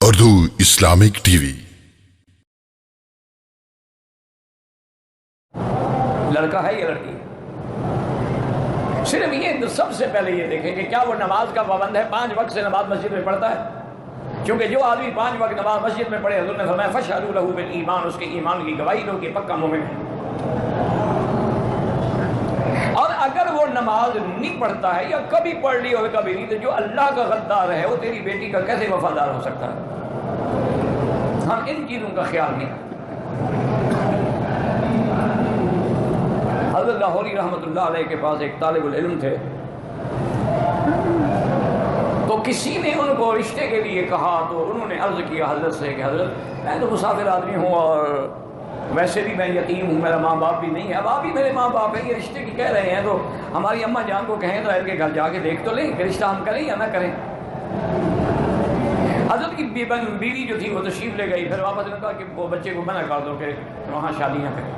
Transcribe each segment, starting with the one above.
Urdu Islamic T V. لڑکا ہے یا لڑکی؟ صرف یہ سب سے پہلے یہ دیکھیں کہ کیا وہ نماز کا پابند ہے، 5 وقت سے نماز مسجد میں پڑھتا ہے؟ کیونکہ جو آدمی 5 وقت نماز مسجد میں پڑھے، حضور نے فرمایا فَاشْهَدُوا لَهُ بِالْإِيمَانِ، اس کے ایمان کی گواہی دو کہ پکا مومن ہے۔ اور اگر وہ نماز نہیں پڑھتا ہے یا کبھی پڑھ لی ہو کبھی نہیں، تو جو اللہ کا غدار ہے وہ تیری بیٹی کا کیسے وفادار ہو سکتا ہے؟ ہم ان چیزوں کا خیال نہیں رکھتے۔ حضرت لاہوری رحمۃ اللہ علیہ کے پاس ایک طالب العلم تھے، تو کسی نے ان کو رشتے کے لیے کہا، تو انہوں نے عرض کیا حضرت سے کہ حضرت میں تو مسافر آدمی ہوں اور ویسے بھی میں یتیم ہوں، میرا ماں باپ بھی نہیں ہے، اب آپ بھی میرے ماں باپ ہیں، یہ رشتے کی کہہ رہے ہیں، تو ہماری اماں جان کو کہیں تو ان کے گھر جا کے دیکھ تو لیں کہ رشتہ ہم کریں یا نہ کریں۔ حضرت کی بیوی جو تھی وہ تشریف لے گئی، پھر واپس نے کہا کہ وہ بچے کو منع کر دو کہ وہاں شادی نہ کریں۔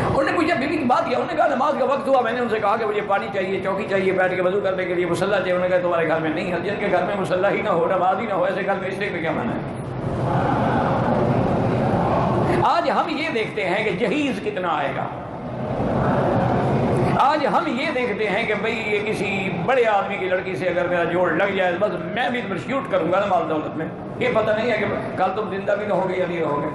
انہوں نے پوچھا بیوی کی بات کیا؟ انہوں نے کہا نماز کا وقت ہوا، میں نے ان سے کہا کہ مجھے پانی چاہیے، چوکی چاہیے بیٹھ کے وضو کرنے کے لیے، مصلی چاہیے، انہوں نے کہا تمہارے گھر میں نہیں ہے، جن کے گھر میں مصلی ہی نہ ہو، نماز ہی نہ ہو، ایسے گھر میں رشتے میں کیا مانا ہے؟ آج ہم یہ دیکھتے ہیں کہ جہیز کتنا آئے گا، آج ہم یہ دیکھتے ہیں کہ بھئی یہ کسی بڑے آدمی کی لڑکی سے اگر میرا جوڑ لگ جائے بس میں بھی شوٹ کروں گا نا مال دولت میں، یہ پتہ نہیں ہے کہ کل تم زندہ بھی نہ ہوگے یا نہیں رہو گے۔